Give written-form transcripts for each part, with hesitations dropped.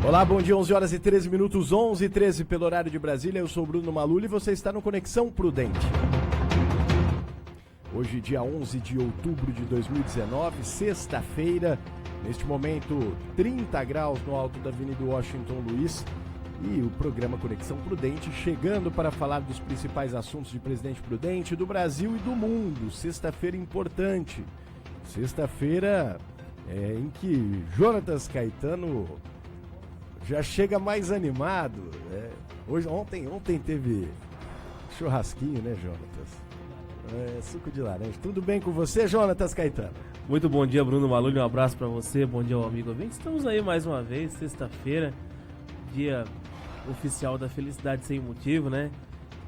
Olá, bom dia, 11 horas e 13 minutos, 11h13 pelo horário de Brasília. Eu sou o Bruno Maluli e você está no Conexão Prudente. Hoje, dia 11 de outubro de 2019, sexta-feira, neste momento 30 graus no alto da Avenida Washington Luiz. E o programa Conexão Prudente chegando para falar dos principais assuntos de Presidente Prudente do Brasil e do mundo. Sexta-feira importante. Sexta-feira em que Jonatas Caetano já chega mais animado. Ontem teve churrasquinho, né, Jonatas? Suco de laranja. Tudo bem com você, Jonatas Caetano? Muito bom dia, Bruno Maluli. Um abraço para você. Bom dia ao amigo ouvinte. Estamos aí mais uma vez, sexta-feira, dia oficial da felicidade sem motivo, né?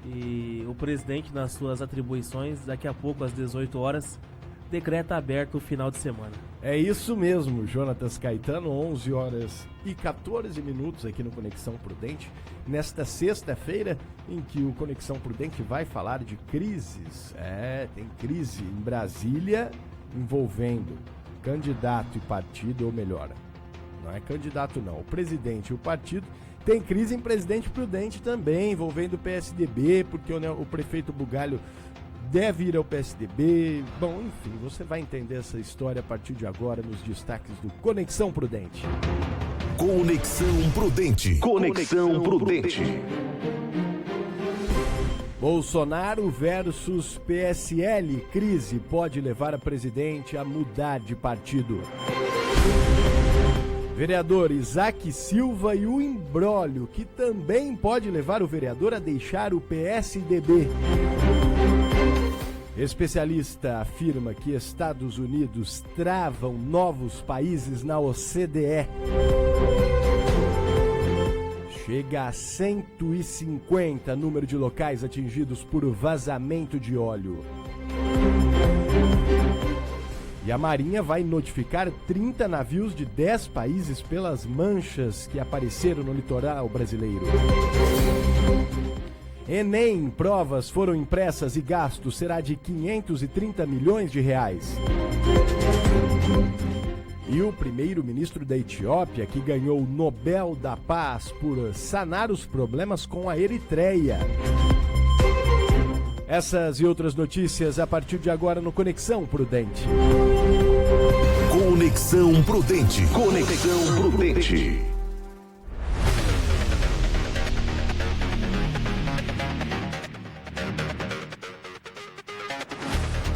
E o presidente, nas suas atribuições, daqui a pouco, às 18 horas, decreta aberto o final de semana. É isso mesmo, Jonatas Caetano, 11 horas e 14 minutos aqui no Conexão Prudente, nesta sexta-feira em que o Conexão Prudente vai falar de crises. Tem crise em Brasília envolvendo candidato e partido, ou melhor, não é candidato não, o presidente e o partido. Tem crise em Presidente Prudente também, envolvendo o PSDB, porque o prefeito Bugalho deve ir ao PSDB. Bom, enfim, você vai entender essa história a partir de agora nos destaques do Conexão Prudente. Conexão Prudente. Conexão Prudente. Bolsonaro versus PSL. Crise pode levar a presidente a mudar de partido. Vereador Isaac Silva e o imbróglio, que também pode levar o vereador a deixar o PSDB. Especialista afirma que Estados Unidos travam novos países na OCDE. Chega a 150 número de locais atingidos por vazamento de óleo. E a Marinha vai notificar 30 navios de 10 países pelas manchas que apareceram no litoral brasileiro. Enem, provas foram impressas e gasto será de 530 milhões de reais. E o primeiro-ministro da Etiópia, que ganhou o Nobel da Paz por sanar os problemas com a Eritreia. Essas e outras notícias a partir de agora no Conexão Prudente. Conexão Prudente. Conexão Prudente.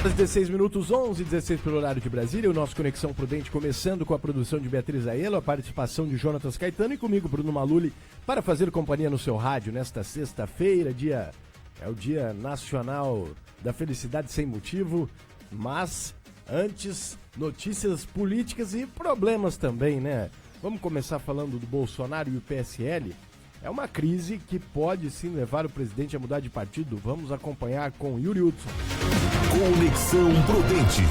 Às 16 minutos, 11h16 pelo horário de Brasília, o nosso Conexão Prudente começando com a produção de Beatriz Aelo, a participação de Jonatas Caetano e comigo, Bruno Maluli, para fazer companhia no seu rádio nesta sexta-feira, é o Dia Nacional da Felicidade Sem Motivo, mas antes, notícias políticas e problemas também, né? Vamos começar falando do Bolsonaro e o PSL. É uma crise que pode sim levar o presidente a mudar de partido. Vamos acompanhar com Yuri Hudson. Conexão Prudente.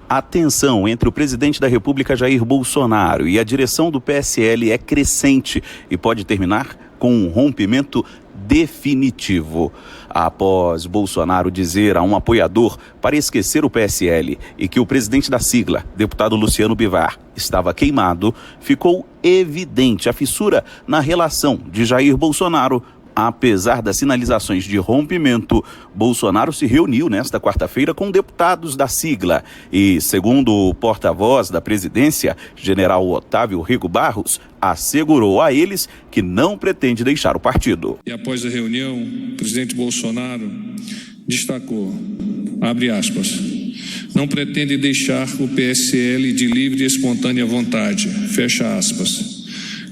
A tensão entre o presidente da República, Jair Bolsonaro, e a direção do PSL é crescente e pode terminar com um rompimento definitivo. Após Bolsonaro dizer a um apoiador para esquecer o PSL e que o presidente da sigla, deputado Luciano Bivar, estava queimado, ficou evidente a fissura na relação de Jair Bolsonaro. Apesar das sinalizações de rompimento, Bolsonaro se reuniu nesta quarta-feira com deputados da sigla e, segundo o porta-voz da presidência, general Otávio Rego Barros, assegurou a eles que não pretende deixar o partido. E após a reunião, o presidente Bolsonaro destacou, abre aspas, não pretende deixar o PSL de livre e espontânea vontade, fecha aspas.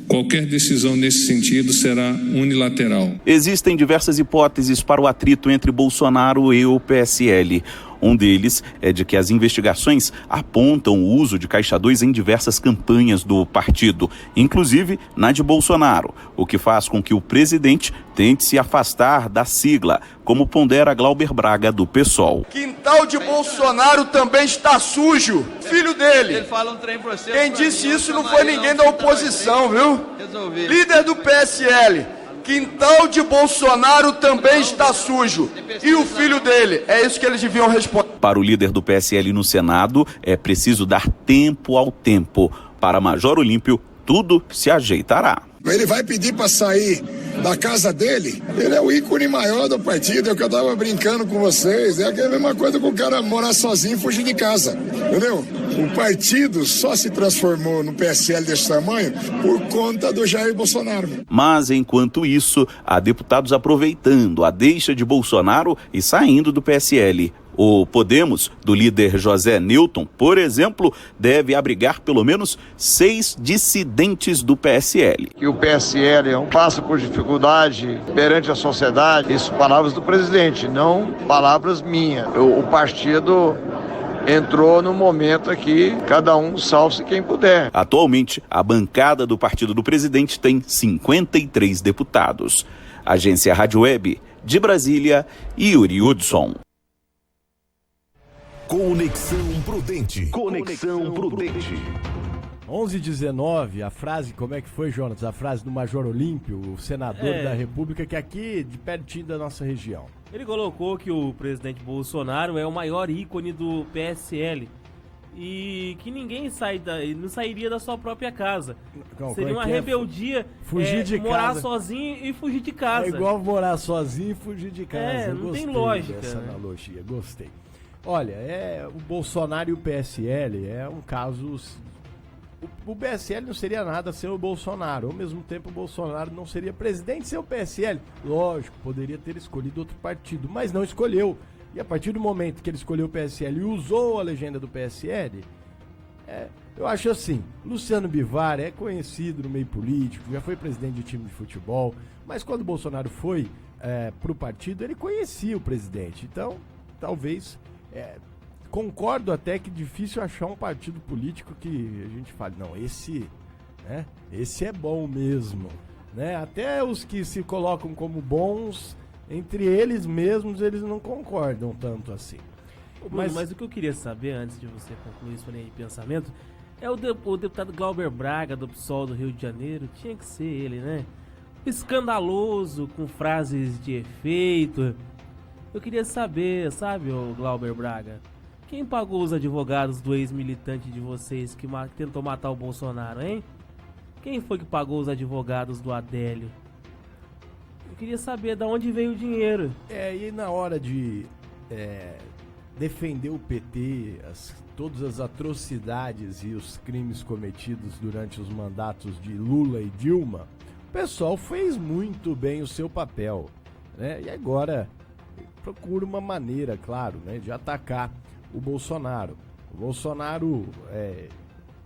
Qualquer decisão nesse sentido será unilateral. Existem diversas hipóteses para o atrito entre Bolsonaro e o PSL. Um deles é de que as investigações apontam o uso de Caixa 2 em diversas campanhas do partido, inclusive na de Bolsonaro, o que faz com que o presidente tente se afastar da sigla, como pondera Glauber Braga, do PSOL. Quintal de Bolsonaro também está sujo, filho dele. Ele fala um trem pra você. Quem disse isso não foi ninguém da oposição, viu? Líder do PSL. Quintal de Bolsonaro também está sujo. E o filho dele? É isso que eles deviam responder. Para o líder do PSL no Senado, é preciso dar tempo ao tempo. Para Major Olímpio, tudo se ajeitará. Ele vai pedir para sair da casa dele. Ele é o ícone maior do partido, é o que eu tava brincando com vocês. É a mesma coisa que o cara morar sozinho e fugir de casa, entendeu? O partido só se transformou no PSL desse tamanho por conta do Jair Bolsonaro. Mas, enquanto isso, há deputados aproveitando a deixa de Bolsonaro e saindo do PSL. O Podemos, do líder José Newton, por exemplo, deve abrigar pelo menos 6 dissidentes do PSL. Que o PSL passa por dificuldade perante a sociedade, isso palavras do presidente, não palavras minhas. O partido entrou no momento aqui, cada um salve-se quem puder. Atualmente, a bancada do partido do presidente tem 53 deputados. Agência Rádio Web, de Brasília, Yuri Hudson. Conexão Prudente. Conexão Prudente. 11h19, a frase, como é que foi, Jonas? A frase do Major Olímpio, o senador da República, que é aqui de pertinho da nossa região. Ele colocou que o presidente Bolsonaro é o maior ícone do PSL e que ninguém não sairia da sua própria casa. Não, seria uma rebeldia fugir de morar casa. sozinho e fugir de casa. É igual morar sozinho e fugir de casa. Eu não gostei tem lógica dessa né? analogia, gostei. Olha, o Bolsonaro e o PSL é um caso... O PSL não seria nada sem o Bolsonaro. Ao mesmo tempo, o Bolsonaro não seria presidente sem o PSL. Lógico, poderia ter escolhido outro partido, mas não escolheu. E a partir do momento que ele escolheu o PSL e usou a legenda do PSL, eu acho assim, Luciano Bivar é conhecido no meio político, já foi presidente de time de futebol, mas quando o Bolsonaro foi pro partido, ele conhecia o presidente. Então, talvez... concordo até que é difícil achar um partido político que a gente fale, não, esse é bom mesmo, né? Até os que se colocam como bons, entre eles mesmos, eles não concordam tanto assim. Mas o que eu queria saber, antes de você concluir sua linha de pensamento, é o deputado Glauber Braga, do PSOL do Rio de Janeiro, tinha que ser ele, né? Escandaloso, com frases de efeito. Eu queria saber, sabe, o Glauber Braga, quem pagou os advogados do ex-militante de vocês que tentou matar o Bolsonaro, hein? Quem foi que pagou os advogados do Adélio? Eu queria saber de onde veio o dinheiro. E na hora de defender o PT, todas as atrocidades e os crimes cometidos durante os mandatos de Lula e Dilma, o pessoal fez muito bem o seu papel, né? E agora... procura uma maneira, claro, né, de atacar o Bolsonaro. O Bolsonaro,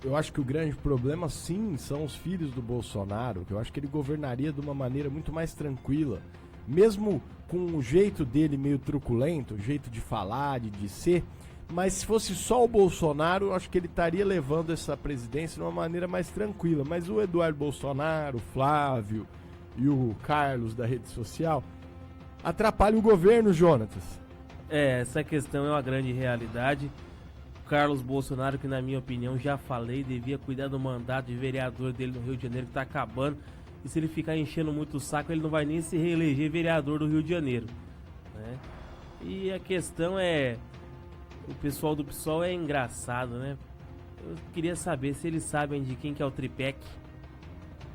eu acho que o grande problema, sim, são os filhos do Bolsonaro, que eu acho que ele governaria de uma maneira muito mais tranquila, mesmo com o jeito dele meio truculento, o jeito de falar, de ser, mas se fosse só o Bolsonaro, eu acho que ele estaria levando essa presidência de uma maneira mais tranquila. Mas o Eduardo Bolsonaro, o Flávio e o Carlos da rede social atrapalha o governo, Jonatas. Essa questão é uma grande realidade. O Carlos Bolsonaro, que na minha opinião, já falei, devia cuidar do mandato de vereador dele no Rio de Janeiro, que tá acabando. E se ele ficar enchendo muito o saco, ele não vai nem se reeleger vereador do Rio de Janeiro, né? E a questão o pessoal do PSOL é engraçado, né? Eu queria saber se eles sabem de quem que é o Tripec,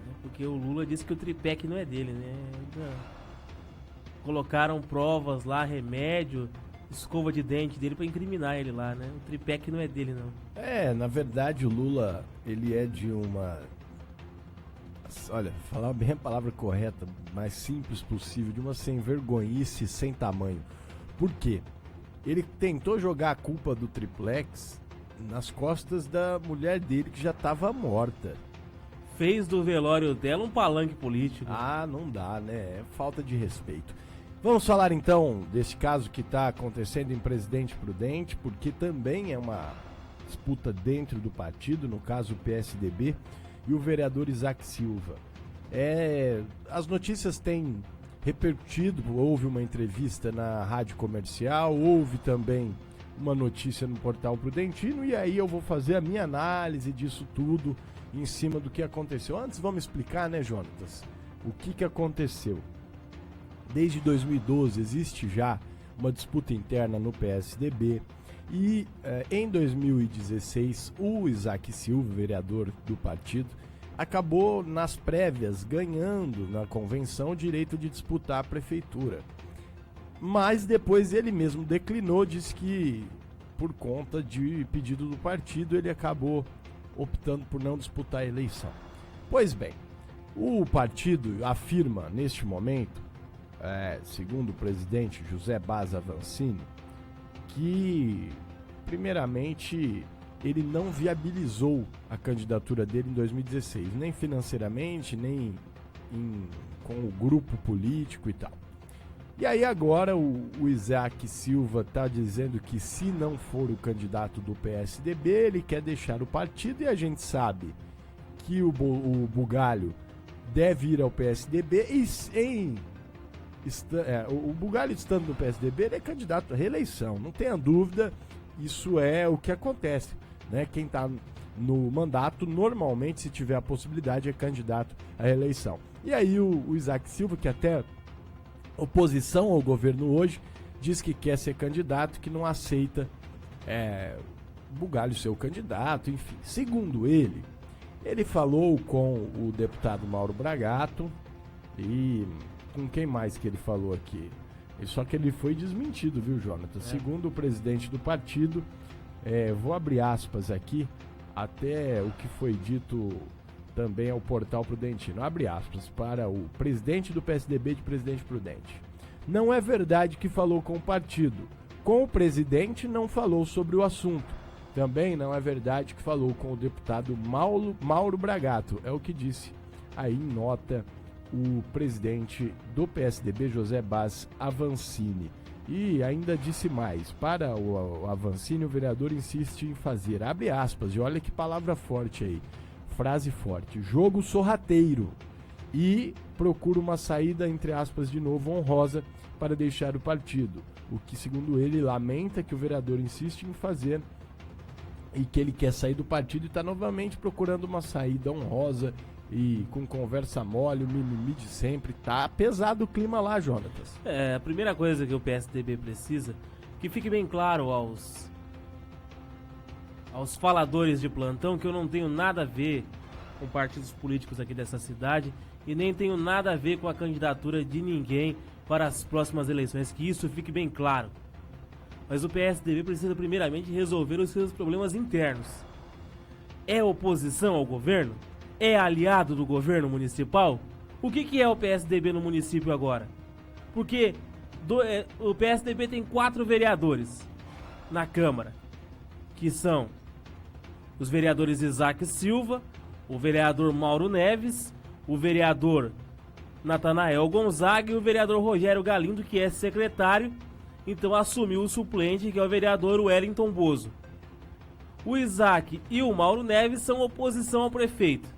né? Porque o Lula disse que o Tripec não é dele, né? Colocaram provas lá, remédio, escova de dente dele pra incriminar ele lá, né? O Tripec não é dele, não. Na verdade o Lula, ele é de uma... Olha, falar bem a palavra correta, mais simples possível, de uma sem vergonhice sem tamanho. Por quê? Ele tentou jogar a culpa do triplex nas costas da mulher dele, que já estava morta. Fez do velório dela um palanque político. Não dá, né? É falta de respeito. Vamos falar então desse caso que está acontecendo em Presidente Prudente, porque também é uma disputa dentro do partido, no caso o PSDB, e o vereador Isaac Silva. As notícias têm repercutido, houve uma entrevista na rádio comercial, houve também uma notícia no portal Prudentino, e aí eu vou fazer a minha análise disso tudo em cima do que aconteceu. Antes vamos explicar, né, Jonatas, o que aconteceu. Desde 2012 existe já uma disputa interna no PSDB, E em 2016, o Isaac Silva, vereador do partido, acabou nas prévias ganhando na convenção o direito de disputar a prefeitura. Mas depois ele mesmo declinou, disse que por conta de pedido do partido ele acabou optando por não disputar a eleição. Pois bem, o partido afirma neste momento, segundo o presidente José Baz Avancini, que primeiramente ele não viabilizou a candidatura dele em 2016, nem financeiramente, nem com o grupo político e tal. E aí agora o Isaac Silva está dizendo que se não for o candidato do PSDB, ele quer deixar o partido, e a gente sabe que o Bugalho deve ir ao PSDB e o Bugalho estando no PSDB, ele é candidato à reeleição, não tenha dúvida, isso é o que acontece, né? Quem está no mandato, normalmente, se tiver a possibilidade, é candidato à reeleição. E aí o Isaac Silva, que até oposição ao governo hoje, diz que quer ser candidato, que não aceita Bugalho ser o candidato, enfim. Segundo ele falou com o deputado Mauro Bragato e com quem mais que ele falou aqui? Só que ele foi desmentido, viu, Jonathan? Segundo o presidente do partido, vou abrir aspas aqui, até o que foi dito também ao Portal Prudentino. Abre aspas para o presidente do PSDB de Presidente Prudente. Não é verdade que falou com o partido. Com o presidente não falou sobre o assunto. Também não é verdade que falou com o deputado Mauro Bragato. É o que disse aí em nota o presidente do PSDB, José Baz Avancini. E ainda disse mais. Para o Avancini, o vereador insiste em fazer, abre aspas, e olha que palavra forte aí, frase forte, jogo sorrateiro, e procura uma saída, entre aspas, de novo, honrosa para deixar o partido. O que, segundo ele, lamenta que o vereador insiste em fazer e que ele quer sair do partido e está novamente procurando uma saída honrosa e com conversa mole, o mimimi de sempre. Tá pesado o clima lá, Jonatas. A primeira coisa que o PSDB precisa, que fique bem claro aos faladores de plantão, que eu não tenho nada a ver com partidos políticos aqui dessa cidade e nem tenho nada a ver com a candidatura de ninguém para as próximas eleições, que isso fique bem claro. Mas o PSDB precisa primeiramente resolver os seus problemas internos. É oposição ao governo? É aliado do governo municipal? O que é o PSDB no município agora? Porque o PSDB tem 4 vereadores na Câmara, que são os vereadores Isaac Silva, o vereador Mauro Neves, o vereador Natanael Gonzaga e o vereador Rogério Galindo, que é secretário, então assumiu o suplente, que é o vereador Wellington Bozo. O Isaac e o Mauro Neves são oposição ao prefeito.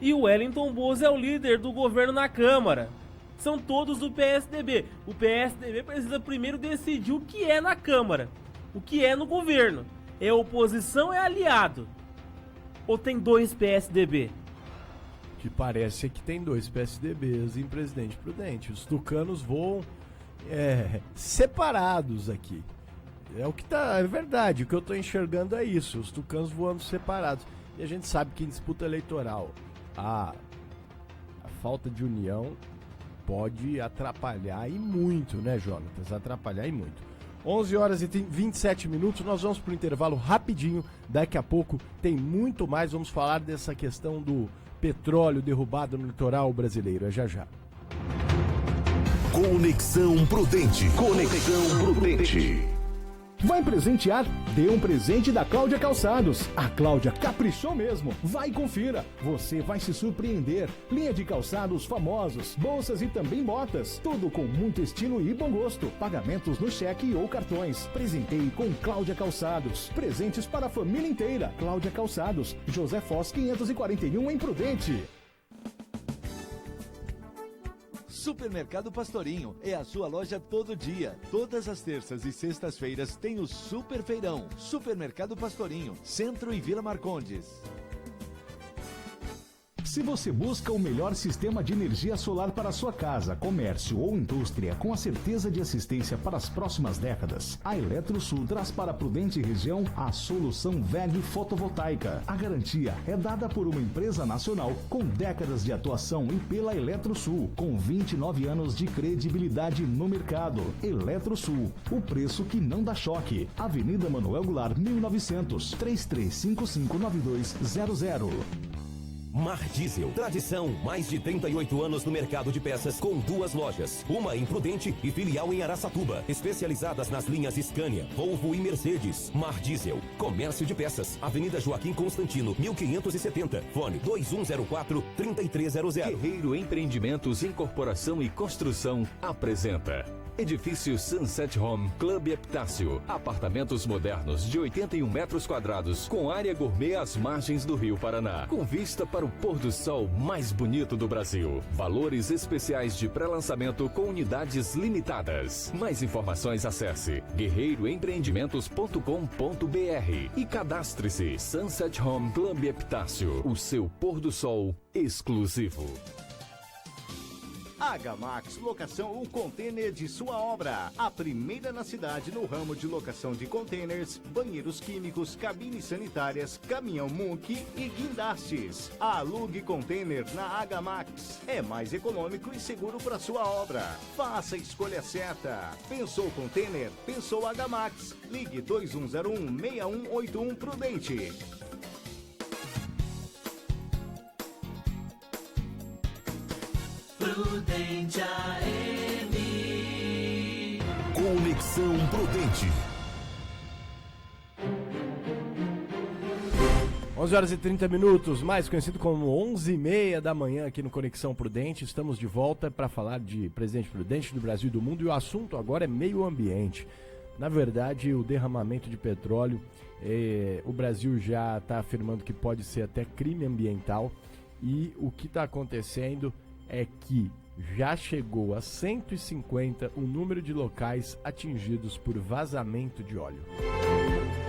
E o Wellington Bozo é o líder do governo na Câmara. São todos do PSDB. O PSDB precisa primeiro decidir o que é na Câmara, o que é no governo. É oposição, é aliado? Ou tem 2 PSDB? Que parece que tem 2 PSDBs em Presidente Prudente. Os tucanos voam separados aqui. É verdade, o que eu estou enxergando é isso. Os tucanos voando separados. E a gente sabe que em disputa eleitoral a falta de união pode atrapalhar e muito, né, Jonatas? Atrapalhar e muito. 11 horas e 27 minutos, nós vamos para o intervalo rapidinho. Daqui a pouco tem muito mais. Vamos falar dessa questão do petróleo derrubado no litoral brasileiro. É já já. Conexão Prudente. Conexão Prudente. Vai presentear? Dê um presente da Cláudia Calçados. A Cláudia caprichou mesmo. Vai, confira. Você vai se surpreender. Linha de calçados famosos, bolsas e também botas. Tudo com muito estilo e bom gosto. Pagamentos no cheque ou cartões. Presenteie com Cláudia Calçados. Presentes para a família inteira. Cláudia Calçados. José Foz 541 em Prudente. Supermercado Pastorinho é a sua loja todo dia. Todas as terças e sextas-feiras tem o Super Feirão. Supermercado Pastorinho, Centro e Vila Marcondes. Se você busca o melhor sistema de energia solar para sua casa, comércio ou indústria, com a certeza de assistência para as próximas décadas, a Eletrosul traz para a Prudente região a solução WEG fotovoltaica. A garantia é dada por uma empresa nacional com décadas de atuação e pela Eletrosul, com 29 anos de credibilidade no mercado. Eletrosul, o preço que não dá choque. Avenida Manuel Goulart, 1900, 33559200. Mar Diesel, tradição, mais de 38 anos no mercado de peças, com 2 lojas, uma em Prudente e filial em Araçatuba, especializadas nas linhas Scania, Volvo e Mercedes. Mar Diesel, comércio de peças, Avenida Joaquim Constantino, 1570, fone 2104-3300. Guerreiro Empreendimentos, Incorporação e Construção apresenta Edifício Sunset Home Club Epitácio. Apartamentos modernos de 81 metros quadrados, com área gourmet às margens do Rio Paraná, com vista para o pôr do sol mais bonito do Brasil. Valores especiais de pré-lançamento com unidades limitadas. Mais informações, acesse guerreiroempreendimentos.com.br e cadastre-se. Sunset Home Club Epitácio, o seu pôr do sol exclusivo. Agamax Locação, o container de sua obra. A primeira na cidade no ramo de locação de containers, banheiros químicos, cabines sanitárias, caminhão Munk e guindastes. Alugue container na Agamax. É mais econômico e seguro para sua obra. Faça a escolha certa. Pensou container? Pensou Agamax. Ligue 2101-6181 Prudente. Prudente AM. Conexão Prudente. 11 horas e 30 minutos, mais conhecido como 11h30 da manhã aqui no Conexão Prudente. Estamos de volta para falar de Presidente Prudente do Brasil e do mundo, e o assunto agora é meio ambiente. Na verdade, o derramamento de petróleo, o Brasil já está afirmando que pode ser até crime ambiental, e o que está acontecendo é que já chegou a 150 o número de locais atingidos por vazamento de óleo.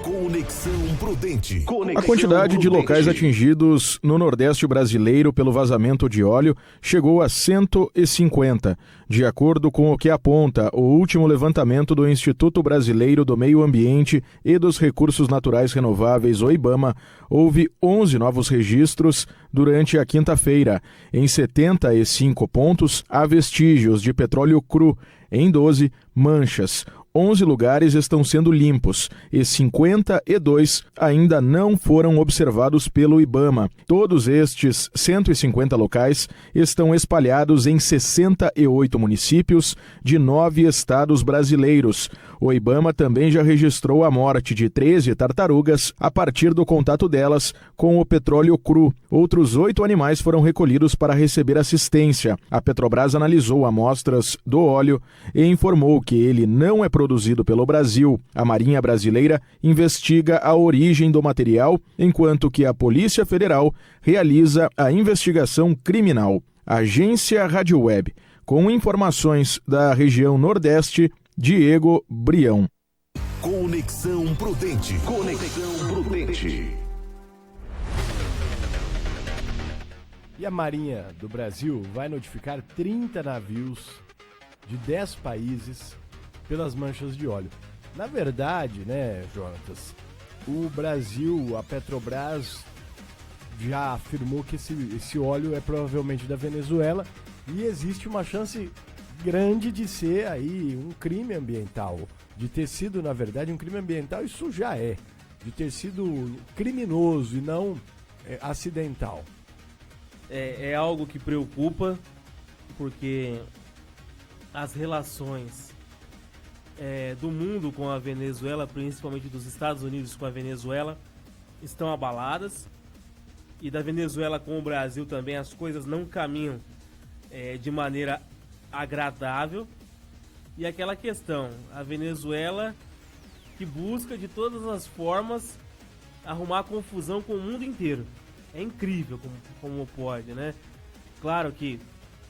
Conexão Prudente. A quantidade de locais atingidos no Nordeste brasileiro pelo vazamento de óleo chegou a 150, de acordo com o que aponta o último levantamento do Instituto Brasileiro do Meio Ambiente e dos Recursos Naturais Renováveis, o IBAMA. Houve 11 novos registros durante a quinta-feira. Em 75 pontos, há vestígios de petróleo cru. Em 12, manchas. 11 lugares estão sendo limpos e 52 ainda não foram observados pelo IBAMA. Todos estes 150 locais estão espalhados em 68 municípios de 9 estados brasileiros. O IBAMA também já registrou a morte de 13 tartarugas a partir do contato delas com o petróleo cru. Outros 8 animais foram recolhidos para receber assistência. A Petrobras analisou amostras do óleo e informou que ele não é produzido pelo Brasil. A Marinha Brasileira investiga a origem do material, enquanto que a Polícia Federal realiza a investigação criminal. Agência Rádio Web, com informações da região Nordeste, Diego Brião. Conexão Prudente. Conexão Prudente. E a Marinha do Brasil vai notificar 30 navios de 10 países pelas manchas de óleo. Na verdade, né, Jonatas, o Brasil, a Petrobras já afirmou que esse óleo é provavelmente da Venezuela, e existe uma chance grande de ser aí um crime ambiental, de ter sido, na verdade, um crime ambiental. Isso já é, de ter sido criminoso e não acidental. É algo que preocupa, porque as relações do mundo com a Venezuela, principalmente dos Estados Unidos com a Venezuela, estão abaladas, e da Venezuela com o Brasil também as coisas não caminham de maneira agradável. E aquela questão, a Venezuela que busca de todas as formas arrumar confusão com o mundo inteiro. É incrível como pode, né? Claro que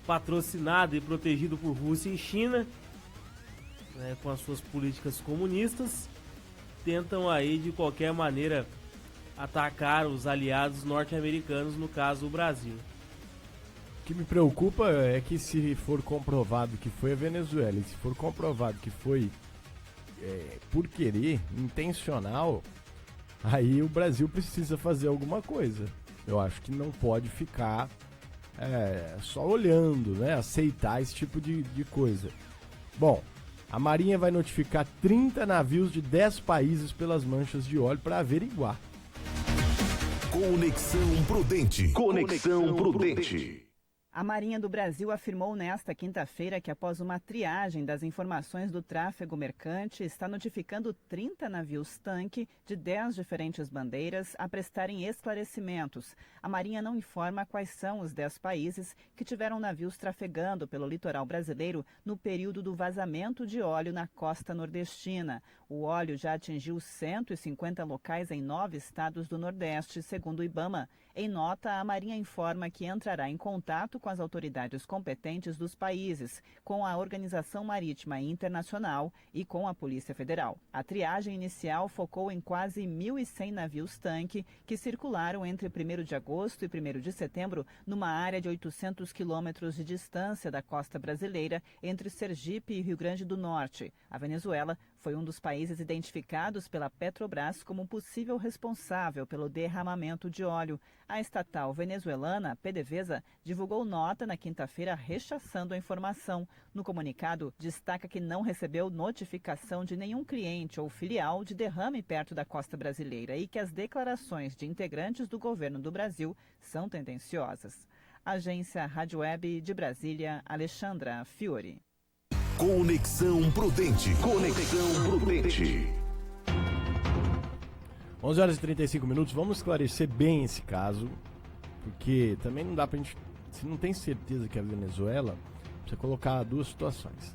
patrocinado e protegido por Rússia e China, né, com as suas políticas comunistas, tentam aí de qualquer maneira atacar os aliados norte-americanos, no caso o Brasil. que me preocupa é que se for comprovado que foi a Venezuela e se for comprovado que foi por querer, intencional, aí o Brasil precisa fazer alguma coisa. Eu acho que não pode ficar só olhando, né? Aceitar esse tipo de coisa. Bom, a Marinha vai notificar 30 navios de 10 países pelas manchas de óleo para averiguar. Conexão Prudente. Conexão Prudente. A Marinha do Brasil afirmou nesta quinta-feira que, após uma triagem das informações do tráfego mercante, está notificando 30 navios-tanque de 10 diferentes bandeiras a prestarem esclarecimentos. A Marinha não informa quais são os 10 países que tiveram navios trafegando pelo litoral brasileiro no período do vazamento de óleo na costa nordestina. O óleo já atingiu 150 locais em 9 estados do Nordeste, segundo o IBAMA. Em nota, a Marinha informa que entrará em contato com as autoridades competentes dos países, com a Organização Marítima Internacional e com a Polícia Federal. A triagem inicial focou em quase 1.100 navios-tanque que circularam entre 1º de agosto e 1º de setembro numa área de 800 quilômetros de distância da costa brasileira entre Sergipe e Rio Grande do Norte. A Venezuela foi um dos países identificados pela Petrobras como possível responsável pelo derramamento de óleo. A estatal venezuelana, PDVSA, divulgou nota na quinta-feira rechaçando a informação. No comunicado, destaca que não recebeu notificação de nenhum cliente ou filial de derrame perto da costa brasileira e que as declarações de integrantes do governo do Brasil são tendenciosas. Agência Rádio Web de Brasília, Alexandra Fiore. Conexão Prudente. Conexão Prudente. 11 horas e 35 minutos. Vamos esclarecer bem esse caso, porque também não dá pra gente, se não tem certeza que é a Venezuela, precisa colocar duas situações.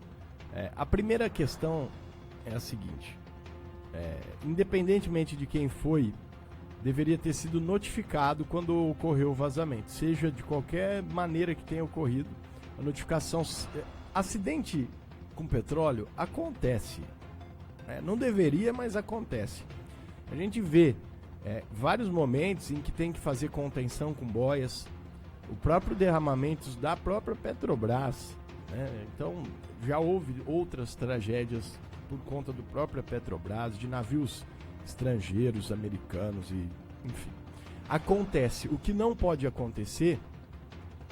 A primeira questão é a seguinte: independentemente de quem foi, deveria ter sido notificado quando ocorreu o vazamento, seja de qualquer maneira que tenha ocorrido. A notificação, acidente com petróleo acontece, não deveria, mas acontece. A gente vê vários momentos em que tem que fazer contenção com boias, o próprio derramamento da própria Petrobras, né? Então já houve outras tragédias por conta do próprio Petrobras, de navios estrangeiros, americanos e enfim. Acontece. O que não pode acontecer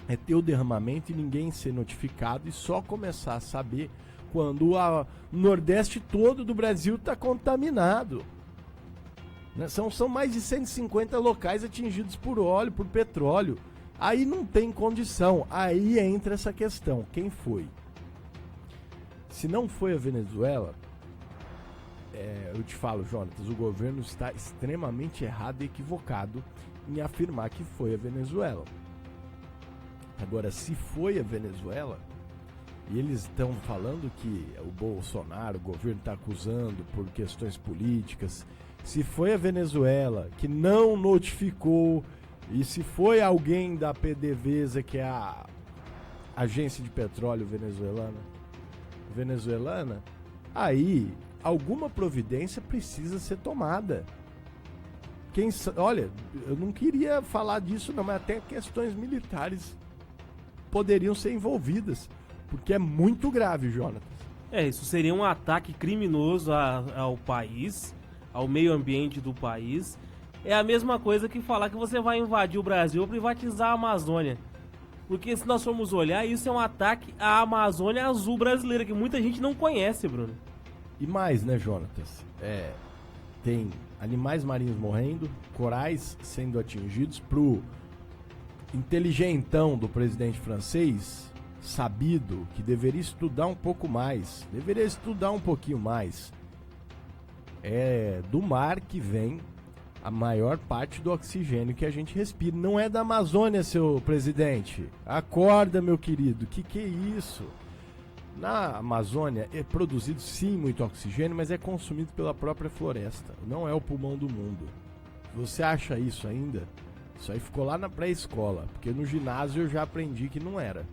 é ter o derramamento e ninguém ser notificado e só começar a saber quando o Nordeste todo do Brasil está contaminado. São mais de 150 locais atingidos por óleo, por petróleo. Aí não tem condição. Aí entra essa questão. Quem foi? Se não foi a Venezuela, eu te falo, Jonatas, o governo está extremamente errado e equivocado em afirmar que foi a Venezuela. Agora, se foi a Venezuela, e eles estão falando que o Bolsonaro, o governo está acusando por questões políticas, se foi a Venezuela que não notificou, e se foi alguém da PDVSA, que é a agência de petróleo venezuelana, aí alguma providência precisa ser tomada. Olha, eu não queria falar disso não, mas até questões militares poderiam ser envolvidas, porque é muito grave, Jonatas. Isso seria um ataque criminoso ao país, ao meio ambiente do país. É a mesma coisa que falar que você vai invadir o Brasil ou privatizar a Amazônia. Porque se nós formos olhar, isso é um ataque à Amazônia Azul brasileira, que muita gente não conhece, Bruno. E mais, né, Jonatas? Tem animais marinhos morrendo, corais sendo atingidos. Pro inteligentão do presidente francês, sabido que deveria estudar um pouco mais, deveria estudar um pouquinho mais. É do mar que vem a maior parte do oxigênio que a gente respira. Não é da Amazônia, seu presidente. Acorda, meu querido. Que é isso? Na Amazônia é produzido sim muito oxigênio, mas é consumido pela própria floresta. Não é o pulmão do mundo. Você acha isso ainda? Isso aí ficou lá na pré-escola, porque no ginásio eu já aprendi que não era.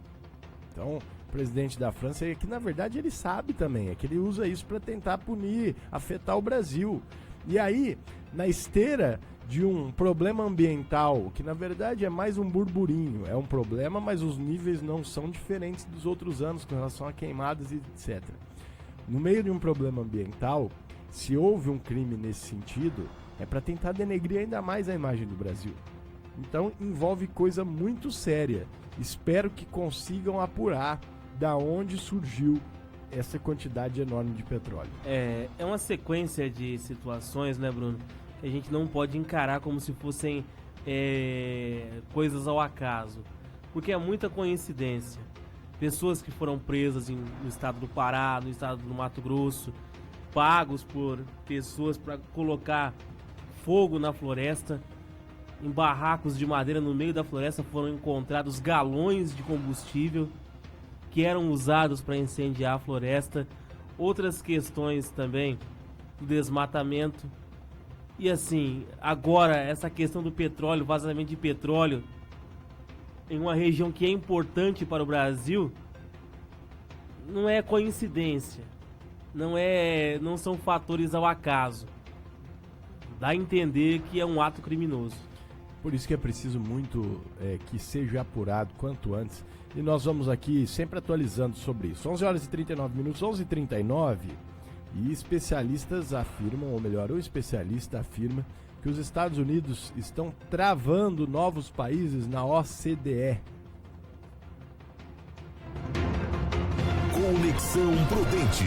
Então, o presidente da França, que na verdade ele sabe também, é que ele usa isso para tentar punir, afetar o Brasil. E aí, na esteira de um problema ambiental, que na verdade é mais um burburinho. É um problema, mas os níveis não são diferentes dos outros anos com relação a queimadas e etc. No meio de um problema ambiental, se houve um crime nesse sentido, é para tentar denegrir ainda mais a imagem do Brasil. Então envolve coisa muito séria. Espero que consigam apurar da onde surgiu essa quantidade enorme de petróleo. É uma sequência de situações, né, Bruno, que a gente não pode encarar como se fossem coisas ao acaso, porque é muita coincidência. Pessoas que foram presas no estado do Pará, no estado do Mato Grosso, pagos por pessoas para colocar fogo na floresta. Em barracos de madeira no meio da floresta foram encontrados galões de combustível que eram usados para incendiar a floresta. Outras questões também do desmatamento. E assim, agora essa questão do petróleo, vazamento de petróleo em uma região que é importante para o Brasil, não é coincidência, não são fatores ao acaso. Dá a entender que é um ato criminoso. Por isso que é preciso muito que seja apurado quanto antes. E nós vamos aqui sempre atualizando sobre isso. 11 horas e 39 minutos, 11h39. E especialistas afirmam, ou melhor, o especialista afirma que os Estados Unidos estão travando novos países na OCDE. Conexão Prudente.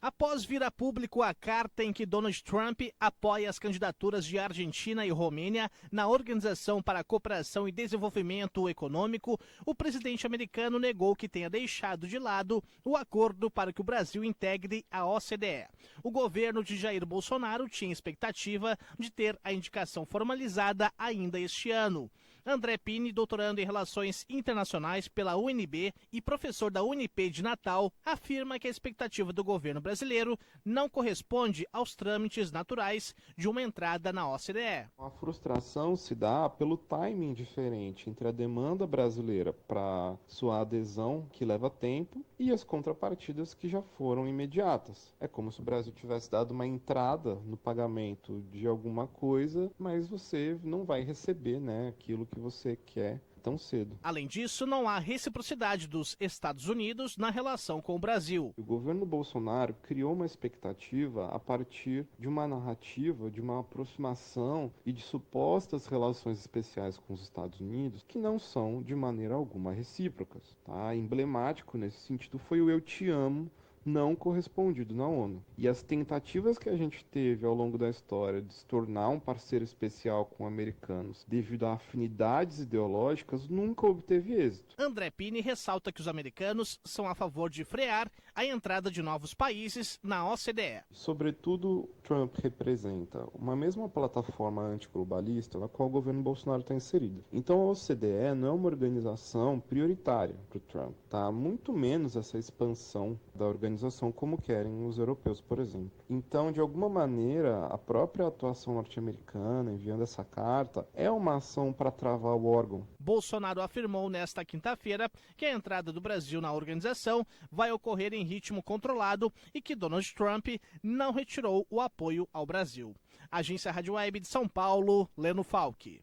Após vir a público a carta em que Donald Trump apoia as candidaturas de Argentina e Romênia na Organização para a Cooperação e Desenvolvimento Econômico, o presidente americano negou que tenha deixado de lado o acordo para que o Brasil integre a OCDE. O governo de Jair Bolsonaro tinha expectativa de ter a indicação formalizada ainda este ano. André Pini, doutorando em Relações Internacionais pela UNB e professor da UNP de Natal, afirma que a expectativa do governo brasileiro não corresponde aos trâmites naturais de uma entrada na OCDE. A frustração se dá pelo timing diferente entre a demanda brasileira para sua adesão, que leva tempo, e as contrapartidas que já foram imediatas. É como se o Brasil tivesse dado uma entrada no pagamento de alguma coisa, mas você não vai receber, aquilo que você quer tão cedo. Além disso, não há reciprocidade dos Estados Unidos na relação com o Brasil. O governo Bolsonaro criou uma expectativa a partir de uma narrativa, de uma aproximação e de supostas relações especiais com os Estados Unidos que não são de maneira alguma recíprocas. Emblemático nesse sentido foi o "eu te amo" não correspondido na ONU. E as tentativas que a gente teve ao longo da história de se tornar um parceiro especial com americanos devido a afinidades ideológicas nunca obteve êxito. André Pini ressalta que os americanos são a favor de frear a entrada de novos países na OCDE. Sobretudo, Trump representa uma mesma plataforma antiglobalista na qual o governo Bolsonaro está inserido. Então a OCDE não é uma organização prioritária para o Trump. Muito menos essa expansão da organização como querem os europeus, por exemplo. Então, de alguma maneira, a própria atuação norte-americana enviando essa carta é uma ação para travar o órgão. Bolsonaro afirmou nesta quinta-feira que a entrada do Brasil na organização vai ocorrer em ritmo controlado e que Donald Trump não retirou o apoio ao Brasil. Agência Rádio Web de São Paulo, Leno Falck.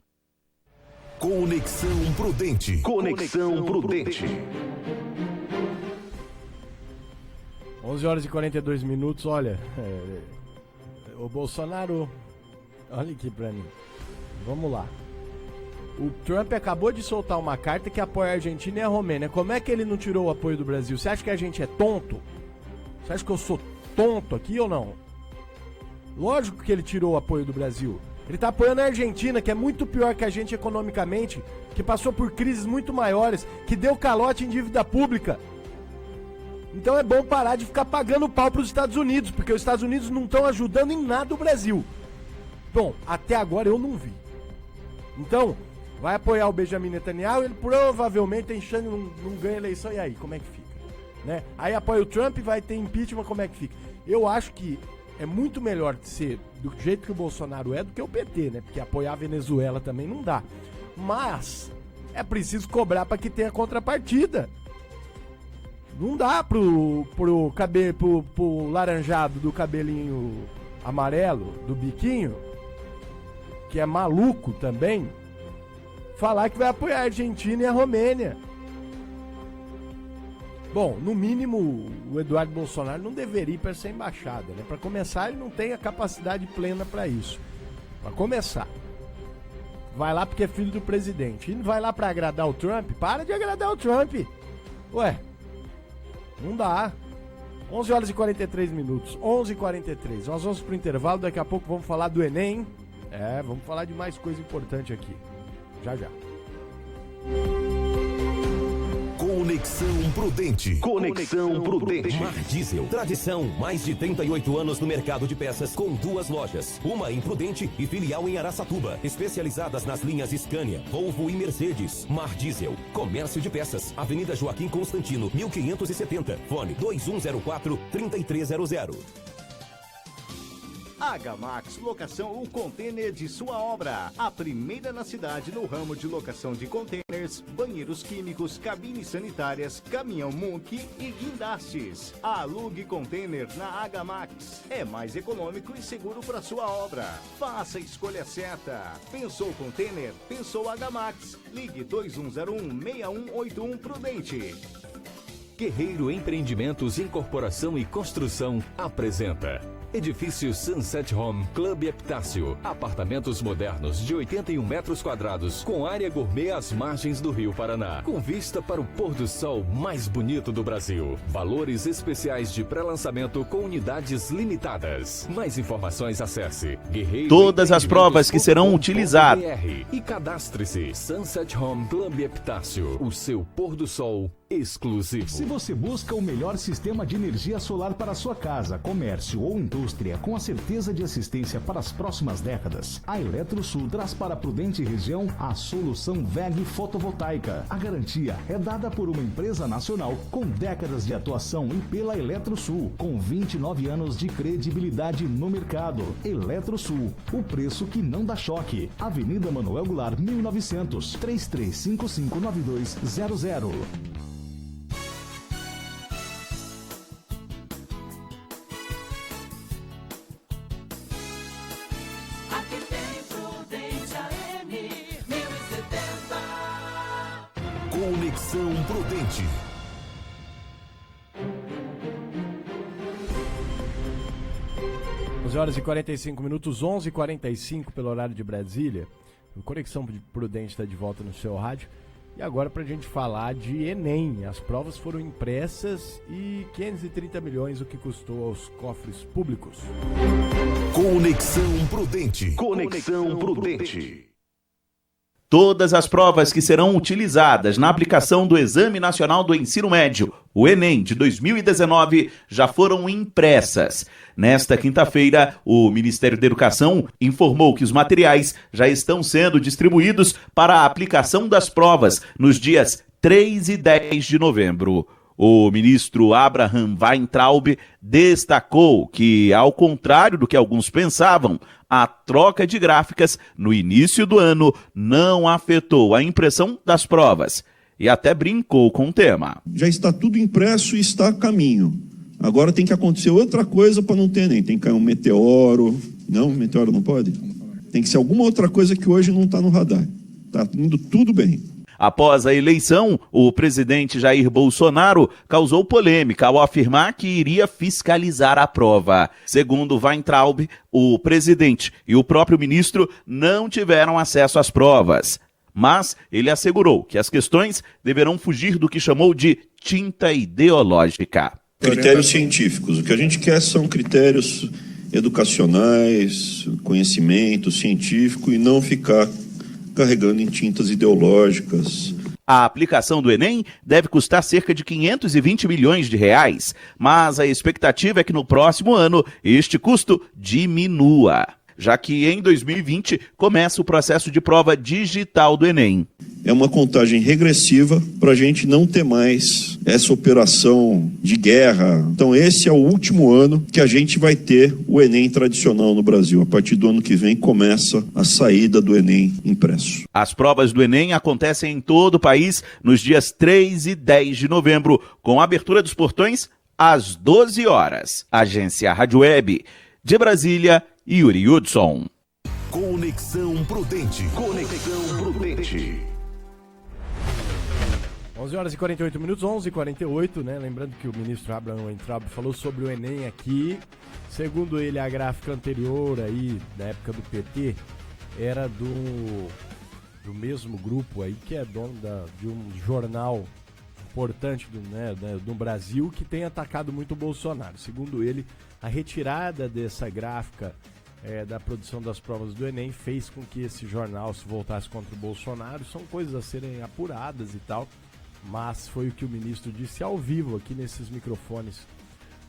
Conexão Prudente. Conexão Prudente. 11 horas e 42 minutos, olha, o Bolsonaro, olha aqui pra mim, vamos lá. O Trump acabou de soltar uma carta que apoia a Argentina e a Romênia. Como é que ele não tirou o apoio do Brasil? Você acha que a gente é tonto? Você acha que eu sou tonto aqui ou não? Lógico que ele tirou o apoio do Brasil. Ele tá apoiando a Argentina, que é muito pior que a gente economicamente, que passou por crises muito maiores, que deu calote em dívida pública. Então é bom parar de ficar pagando pau para os Estados Unidos, porque os Estados Unidos não estão ajudando em nada o Brasil. Bom, até agora eu não vi. Então, vai apoiar o Benjamin Netanyahu, ele provavelmente não ganha eleição, e aí, como é que fica? Aí apoia o Trump, vai ter impeachment, como é que fica? Eu acho que é muito melhor ser do jeito que o Bolsonaro é do que o PT, porque apoiar a Venezuela também não dá. Mas é preciso cobrar para que tenha contrapartida. Não dá pro laranjado do cabelinho amarelo, do biquinho, que é maluco também, falar que vai apoiar a Argentina e a Romênia. Bom, no mínimo, o Eduardo Bolsonaro não deveria ir para essa embaixada, né? Para começar, ele não tem a capacidade plena para isso. Para começar. Vai lá porque é filho do presidente. E vai lá para agradar o Trump? Para de agradar o Trump. Ué, não dá. 11 horas e 43 minutos. 11h43. Nós vamos pro intervalo. Daqui a pouco vamos falar do Enem. Vamos falar de mais coisa importante aqui. Já, já. Conexão Prudente. Conexão Prudente. Mar Diesel. Tradição, mais de 38 anos no mercado de peças, com 2 lojas. Uma em Prudente e filial em Araçatuba. Especializadas nas linhas Scania, Volvo e Mercedes. Mar Diesel. Comércio de peças. Avenida Joaquim Constantino, 1570. Fone 2104-3300. Agamax Locação ou Container de sua obra. A primeira na cidade no ramo de locação de containers, banheiros químicos, cabines sanitárias, caminhão Munk e guindastes. Alugue container na Agamax. É mais econômico e seguro para sua obra. Faça a escolha certa. Pensou container? Pensou Agamax. Ligue 2101-6181 Prudente. Guerreiro Empreendimentos, Incorporação e Construção apresenta Edifício Sunset Home Club Epitácio. Apartamentos modernos de 81 metros quadrados, com área gourmet às margens do Rio Paraná, com vista para o pôr do sol mais bonito do Brasil. Valores especiais de pré-lançamento com unidades limitadas. Mais informações, acesse Guerreiro. Todas as provas que serão utilizadas. E cadastre-se. Sunset Home Club Epitácio. O seu pôr do sol exclusivo. Se você busca o melhor sistema de energia solar para sua casa, comércio ou indústria, com a certeza de assistência para as próximas décadas, a Eletrosul traz para a Prudente região a solução WEG Fotovoltaica. A garantia é dada por uma empresa nacional com décadas de atuação e pela Eletrosul, com 29 anos de credibilidade no mercado. Eletrosul, o preço que não dá choque. Avenida Manuel Goulart, 1900, 33559200. Conexão Prudente. Horas e 45 minutos, 11h45 pelo horário de Brasília. O Conexão Prudente está de volta no seu rádio. E agora para a gente falar de Enem. As provas foram impressas e 530 milhões o que custou aos cofres públicos. Conexão Prudente. Conexão Prudente. Todas as provas que serão utilizadas na aplicação do Exame Nacional do Ensino Médio, o Enem, de 2019, já foram impressas. Nesta quinta-feira, o Ministério da Educação informou que os materiais já estão sendo distribuídos para a aplicação das provas nos dias 3 e 10 de novembro. O ministro Abraham Weintraub destacou que, ao contrário do que alguns pensavam, a troca de gráficas no início do ano não afetou a impressão das provas e até brincou com o tema. Já está tudo impresso e está a caminho. Agora tem que acontecer outra coisa para não ter Enem. Tem que cair um meteoro. Não, meteoro não pode? Tem que ser alguma outra coisa que hoje não está no radar. Está indo tudo bem. Após a eleição, o presidente Jair Bolsonaro causou polêmica ao afirmar que iria fiscalizar a prova. Segundo Weintraub, o presidente e o próprio ministro não tiveram acesso às provas. Mas ele assegurou que as questões deverão fugir do que chamou de tinta ideológica. Critérios científicos. O que a gente quer são critérios educacionais, conhecimento científico e não ficar carregando em tintas ideológicas. A aplicação do Enem deve custar cerca de 520 milhões de reais, mas a expectativa é que no próximo ano este custo diminua, já que em 2020 começa o processo de prova digital do Enem. é uma contagem regressiva para a gente não ter mais essa operação de guerra. Então esse é o último ano que a gente vai ter o Enem tradicional no Brasil. A partir do ano que vem começa a saída do Enem impresso. As provas do Enem acontecem em todo o país nos dias 3 e 10 de novembro, com a abertura dos portões às 12 horas. Agência Rádio Web de Brasília, Yuri Hudson. Conexão Prudente. Conexão Prudente. 11 horas e 48 minutos, 11h48, né? Lembrando que o ministro Abraham Weintraub falou sobre o Enem aqui. Segundo ele, a gráfica anterior aí, da época do PT, era do mesmo grupo aí, que é dono de um jornal importante do Brasil, que tem atacado muito o Bolsonaro. Segundo ele, a retirada dessa gráfica da produção das provas do Enem fez com que esse jornal se voltasse contra o Bolsonaro. São coisas a serem apuradas e tal, mas foi o que o ministro disse ao vivo aqui nesses microfones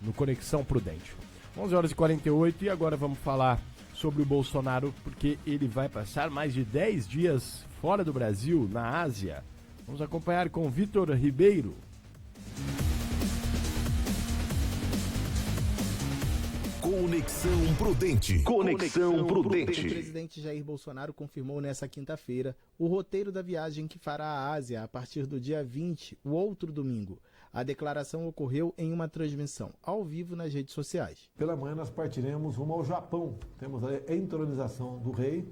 no Conexão Prudente. 11 horas e 48 e agora vamos falar sobre o Bolsonaro, porque ele vai passar mais de 10 dias fora do Brasil, na Ásia. Vamos acompanhar com Vitor Ribeiro. Conexão Prudente. Conexão Prudente. O presidente Jair Bolsonaro confirmou nesta quinta-feira o roteiro da viagem que fará à Ásia a partir do dia 20, o outro domingo. A declaração ocorreu em uma transmissão ao vivo nas redes sociais. Pela manhã nós partiremos rumo ao Japão. Temos a entronização do rei.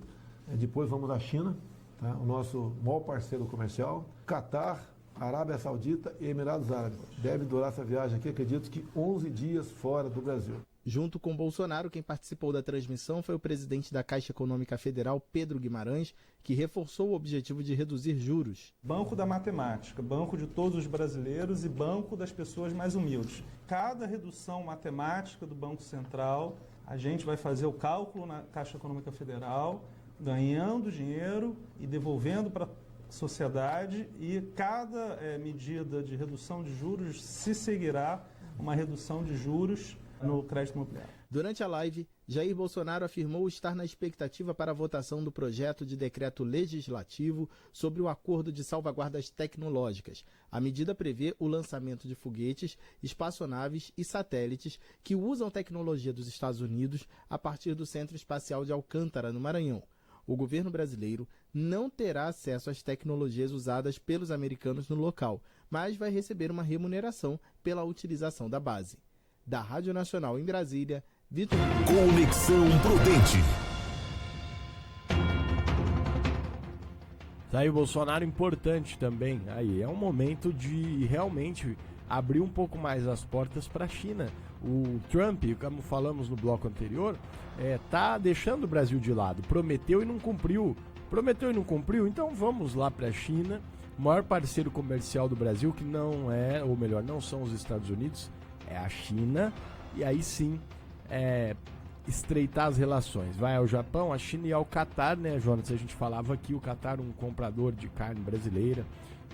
Depois vamos à China, tá? O nosso maior parceiro comercial. Catar, Arábia Saudita e Emirados Árabes. Deve durar essa viagem aqui, acredito que 11 dias fora do Brasil. Junto com Bolsonaro, quem participou da transmissão foi o presidente da Caixa Econômica Federal, Pedro Guimarães, que reforçou o objetivo de reduzir juros. Banco da matemática, banco de todos os brasileiros e banco das pessoas mais humildes. Cada redução matemática do Banco Central, a gente vai fazer o cálculo na Caixa Econômica Federal, ganhando dinheiro e devolvendo para a sociedade, e cada medida de redução de juros se seguirá uma redução de juros no crédito imobiliário. Durante a live, Jair Bolsonaro afirmou estar na expectativa para a votação do projeto de decreto legislativo sobre o acordo de salvaguardas tecnológicas. A medida prevê o lançamento de foguetes, espaçonaves e satélites que usam tecnologia dos Estados Unidos a partir do Centro Espacial de Alcântara, no Maranhão. O governo brasileiro não terá acesso às tecnologias usadas pelos americanos no local, mas vai receber uma remuneração pela utilização da base. Da Rádio Nacional em Brasília, Vitor. Conexão Prudente. Tá aí o Bolsonaro, importante também. Aí é um momento de realmente abrir um pouco mais as portas para a China. O Trump, como falamos no bloco anterior, tá deixando o Brasil de lado. Prometeu e não cumpriu. Então vamos lá para a China. O maior parceiro comercial do Brasil, que não é, ou melhor, não são os Estados Unidos, é a China, e aí sim estreitar as relações. Vai ao Japão, a China e ao Catar, né, Jonas? A gente falava aqui, o Catar, um comprador de carne brasileira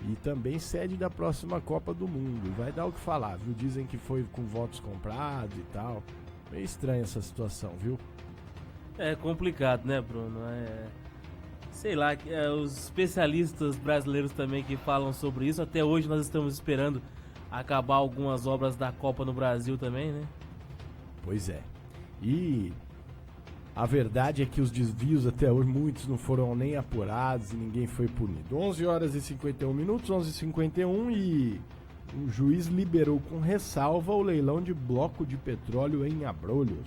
e também sede da próxima Copa do Mundo. Vai dar o que falar, viu? Dizem que foi com votos comprados e tal. Meio estranha essa situação, viu? É complicado, né, Bruno? Sei lá, os especialistas brasileiros também que falam sobre isso, até hoje nós estamos esperando acabar algumas obras da Copa no Brasil também, né? Pois é. E a verdade é que os desvios até hoje, muitos não foram nem apurados e ninguém foi punido. 11 horas e 51 minutos, 11h51, e o juiz liberou com ressalva o leilão de bloco de petróleo em Abrolhos.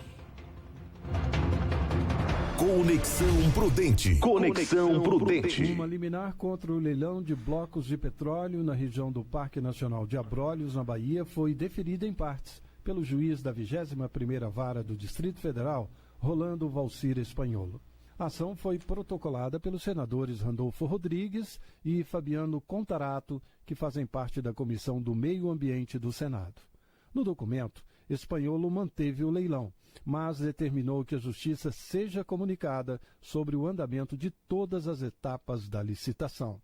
Conexão Prudente. Conexão Prudente. Uma liminar contra o leilão de blocos de petróleo na região do Parque Nacional de Abrolhos, na Bahia, foi deferida em partes pelo juiz da 21ª Vara do Distrito Federal, Rolando Valcir Espanholo. A ação foi protocolada pelos senadores Randolfo Rodrigues e Fabiano Contarato, que fazem parte da Comissão do Meio Ambiente do Senado. No documento, Espanholo manteve o leilão, mas determinou que a Justiça seja comunicada sobre o andamento de todas as etapas da licitação.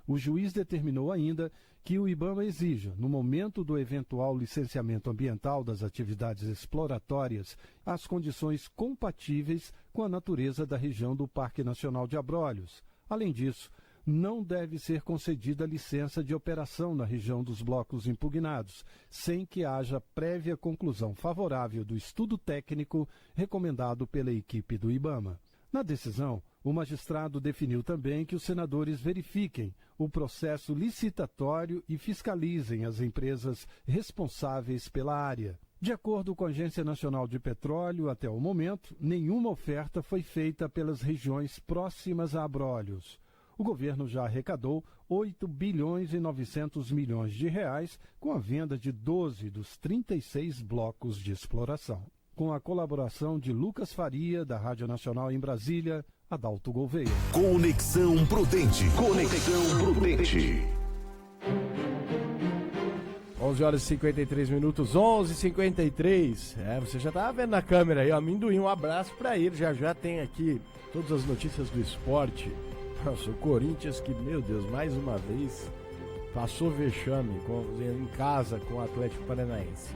O juiz determinou ainda que o IBAMA exija, no momento do eventual licenciamento ambiental das atividades exploratórias, as condições compatíveis com a natureza da região do Parque Nacional de Abrolhos. Além disso, não deve ser concedida licença de operação na região dos blocos impugnados, sem que haja prévia conclusão favorável do estudo técnico recomendado pela equipe do IBAMA. Na decisão, o magistrado definiu também que os senadores verifiquem o processo licitatório e fiscalizem as empresas responsáveis pela área. De acordo com a Agência Nacional de Petróleo, até o momento, nenhuma oferta foi feita pelas regiões próximas a Abrolhos. O governo já arrecadou 8 bilhões e 900 milhões de reais com a venda de 12 dos 36 blocos de exploração. Com a colaboração de Lucas Faria, da Rádio Nacional em Brasília, Adalto Gouveia. Conexão Prudente. Conexão Prudente. 11 horas e 53 minutos, 11h53. Você já estava vendo na câmera aí, ó, Amendoim, um abraço para ele. Já tem aqui todas as notícias do esporte. Nossa, o Corinthians que, meu Deus, mais uma vez passou vexame em casa com o Atlético Paranaense.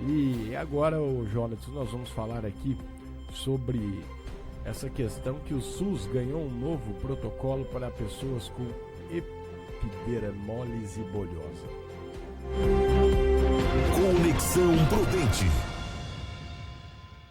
E agora, o Jonas, nós vamos falar aqui sobre essa questão que o SUS ganhou um novo protocolo para pessoas com epidermólise bolhosa. Conexão Prudente.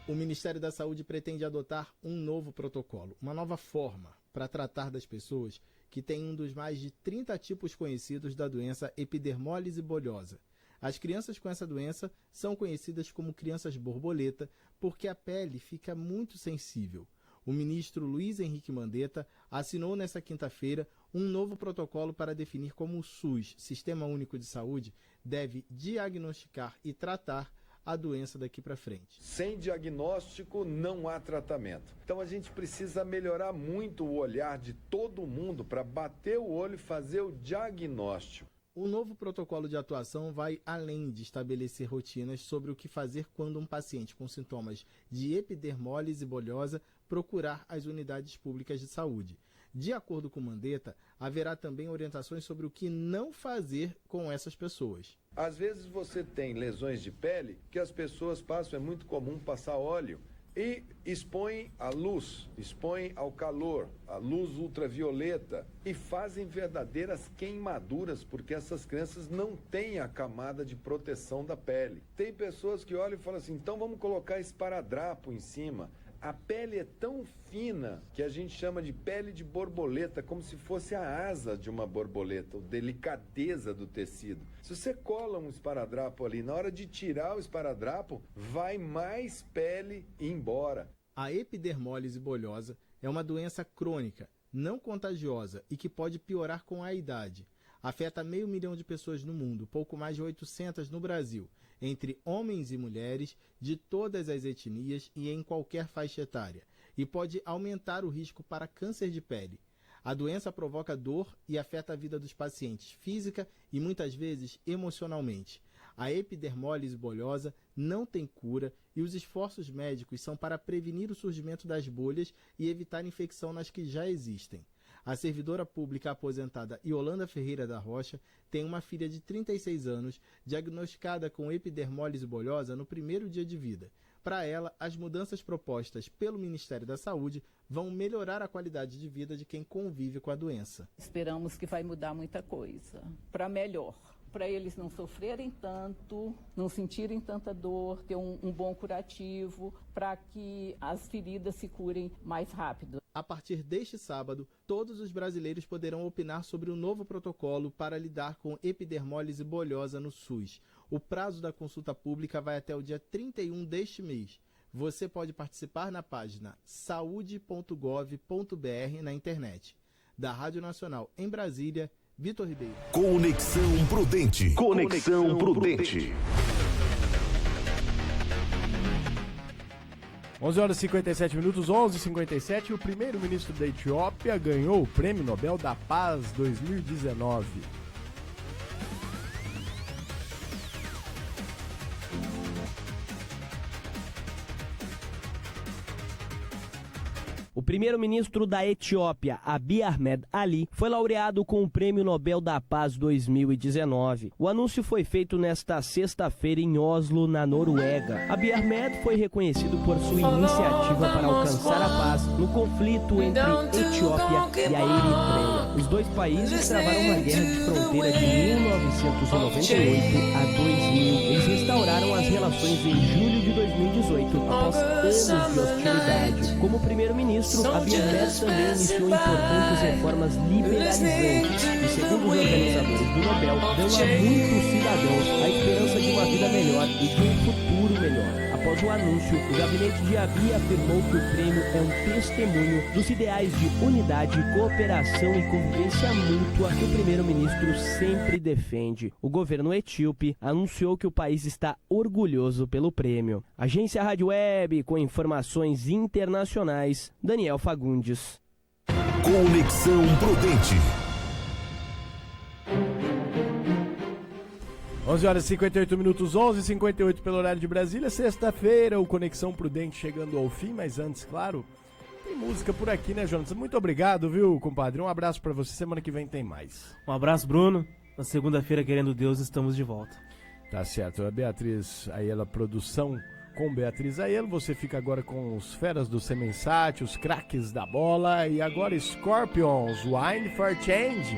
O Ministério da Saúde pretende adotar um novo protocolo, uma nova forma para tratar das pessoas que têm um dos mais de 30 tipos conhecidos da doença epidermólise bolhosa. As crianças com essa doença são conhecidas como crianças borboleta porque a pele fica muito sensível. O ministro Luiz Henrique Mandetta assinou nesta quinta-feira um novo protocolo para definir como o SUS, Sistema Único de Saúde, deve diagnosticar e tratar a doença daqui para frente. Sem diagnóstico não há tratamento. Então a gente precisa melhorar muito o olhar de todo mundo para bater o olho e fazer o diagnóstico. O novo protocolo de atuação vai além de estabelecer rotinas sobre o que fazer quando um paciente com sintomas de epidermólise bolhosa procurar as unidades públicas de saúde. De acordo com Mandetta, haverá também orientações sobre o que não fazer com essas pessoas. Às vezes você tem lesões de pele que as pessoas passam, é muito comum passar óleo e expõem à luz, expõem ao calor, à luz ultravioleta e fazem verdadeiras queimaduras porque essas crianças não têm a camada de proteção da pele. Tem pessoas que olham e falam assim, então vamos colocar esparadrapo em cima. A pele é tão fina que a gente chama de pele de borboleta, como se fosse a asa de uma borboleta, a delicadeza do tecido. Se você cola um esparadrapo ali, na hora de tirar o esparadrapo, vai mais pele embora. A epidermólise bolhosa é uma doença crônica, não contagiosa e que pode piorar com a idade. Afeta 500 mil de pessoas no mundo, pouco mais de 800 no Brasil, entre homens e mulheres de todas as etnias e em qualquer faixa etária, e pode aumentar o risco para câncer de pele. A doença provoca dor e afeta a vida dos pacientes física e muitas vezes emocionalmente. A epidermólise bolhosa não tem cura e os esforços médicos são para prevenir o surgimento das bolhas e evitar infecção nas que já existem. A servidora pública aposentada Yolanda Ferreira da Rocha tem uma filha de 36 anos diagnosticada com epidermólise bolhosa no primeiro dia de vida. Para ela, as mudanças propostas pelo Ministério da Saúde vão melhorar a qualidade de vida de quem convive com a doença. Esperamos que vai mudar muita coisa para melhor, para eles não sofrerem tanto, não sentirem tanta dor, ter um bom curativo, para que as feridas se curem mais rápido. A partir deste sábado, todos os brasileiros poderão opinar sobre o novo protocolo para lidar com epidermólise bolhosa no SUS. O prazo da consulta pública vai até o dia 31 deste mês. Você pode participar na página saude.gov.br na internet. Da Rádio Nacional em Brasília, Vitor Ribeiro. Conexão Prudente. Conexão Prudente. 11 horas e 57 minutos, 11h57, o primeiro-ministro da Etiópia ganhou o Prêmio Nobel da Paz 2019. O primeiro-ministro da Etiópia, Abiy Ahmed Ali, foi laureado com o Prêmio Nobel da Paz 2019. O anúncio foi feito nesta sexta-feira em Oslo, na Noruega. Abiy Ahmed foi reconhecido por sua iniciativa para alcançar a paz no conflito entre Etiópia e a Eritreia. Os dois países travaram uma guerra de fronteira de 1998 a 2000. Eles restauraram as relações em julho de 2018, após anos de hostilidade. Como primeiro-ministro, Abiy Ahmed também iniciou importantes reformas liberalizantes e, segundo os organizadores do Nobel, dão a muitos cidadãos a esperança de uma vida melhor e de um futuro melhor. Após o anúncio, o gabinete de Abiy afirmou que o prêmio é um testemunho dos ideais de unidade, cooperação e convivência mútua que o primeiro-ministro sempre defende. O governo etíope anunciou que o país está orgulhoso pelo prêmio. Agência Rádio Web, com informações internacionais, Daniel Fagundes. Conexão Prudente. 11 horas e 58 minutos, 11h58 pelo horário de Brasília. Sexta-feira, o Conexão Prudente chegando ao fim, mas antes, claro, tem música por aqui, né, Jonas? Muito obrigado, viu, compadre? Um abraço pra você, semana que vem tem mais. Um abraço, Bruno. Na segunda-feira, querendo Deus, estamos de volta. Tá certo. A Beatriz Aiello, produção com Beatriz Aiello. Você fica agora com os feras do Semensat, os craques da bola. E agora Scorpions, Wine for Change.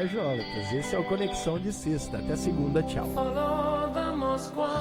Jonatas, esse é o Conexão de Sexta. Até segunda, tchau. Follow the Moscow.